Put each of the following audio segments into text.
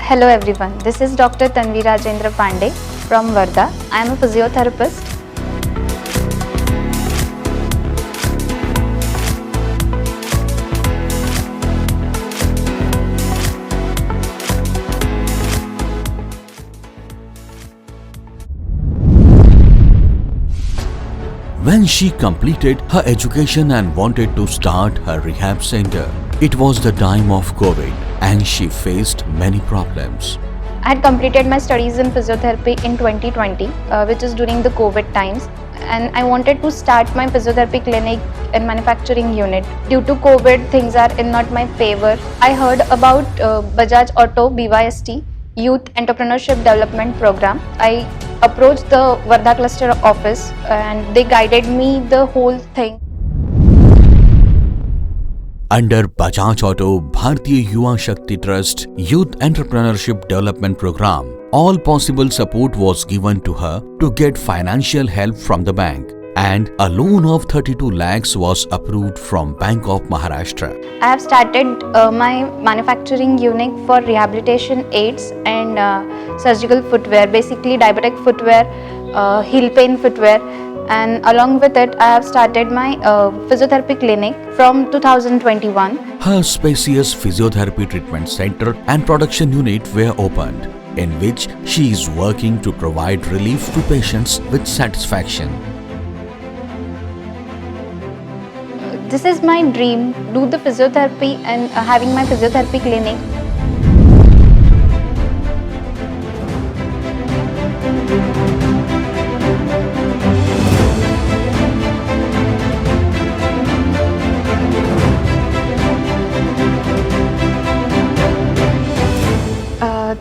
Hello everyone, this is Dr. Tanvi Rajendra Pandey from Varda. I am a physiotherapist. When she completed her education and wanted to start her rehab center, it was the time of COVID and she faced many problems. I had completed my studies in physiotherapy in 2020, which is during the COVID times, and I wanted to start my physiotherapy clinic and manufacturing unit. Due to COVID, things are in not my favor. I heard about Bajaj Auto BYST Youth Entrepreneurship Development Program. I approached the Varda cluster office and they guided me the whole thing. Under Bajaj Auto Bharatiya Yuva Shakti Trust Youth Entrepreneurship Development Program, all possible support was given to her to get financial help from the bank, and a loan of 32 lakhs was approved from Bank of Maharashtra. I have started my manufacturing unit for rehabilitation aids and surgical footwear, basically diabetic footwear, heel pain footwear, and along with it I have started my physiotherapy clinic from 2021. Her spacious physiotherapy treatment center and production unit were opened, in which she is working to provide relief to patients with satisfaction. This is my dream, do the physiotherapy and having my physiotherapy clinic.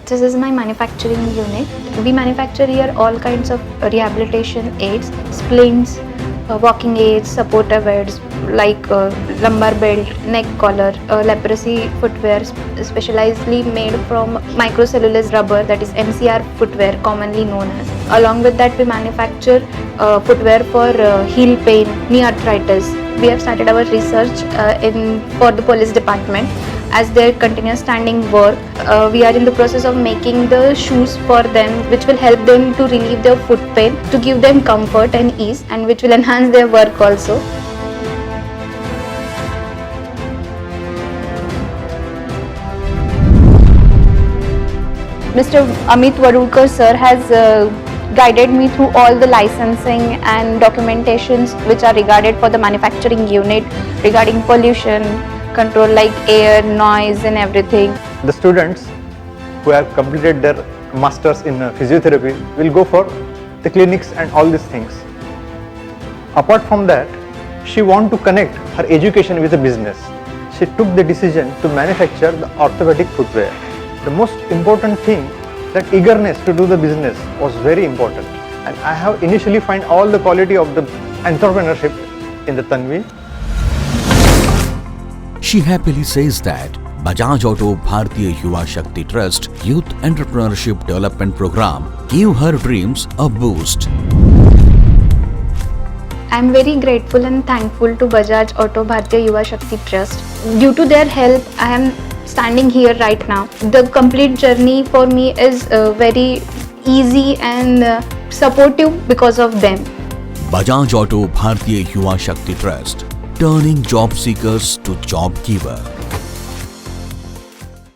This is my manufacturing unit. We manufacture here all kinds of rehabilitation aids, splints, walking aids, supportive aids like lumbar belt, neck collar, leprosy footwear specializedly made from microcellulose rubber, that is MCR footwear commonly known as. Along with that we manufacture footwear for heel pain, knee arthritis. We have started our research for the police department. As their continuous standing work, we are in the process of making the shoes for them which will help them to relieve their foot pain, to give them comfort and ease, and which will enhance their work also. Mr. Amit Varulkar sir has guided me through all the licensing and documentations which are regarded for the manufacturing unit regarding pollution control like air, noise and everything. The students who have completed their masters in physiotherapy will go for the clinics and all these things. Apart from that, she want to connect her education with the business. She took the decision to manufacture the orthopedic footwear. The most important thing, that eagerness to do the business was very important, and I have initially find all the quality of the entrepreneurship in the Tanvi. She happily says that Bajaj Auto Bharatiya Yuva Shakti Trust Youth Entrepreneurship Development Program gave her dreams a boost. I am very grateful and thankful to Bajaj Auto Bharatiya Yuva Shakti Trust. Due to their help, I am standing here right now. The complete journey for me is very easy and supportive because of them. Bajaj Auto Bharatiya Yuva Shakti Trust, turning job seekers to job giver.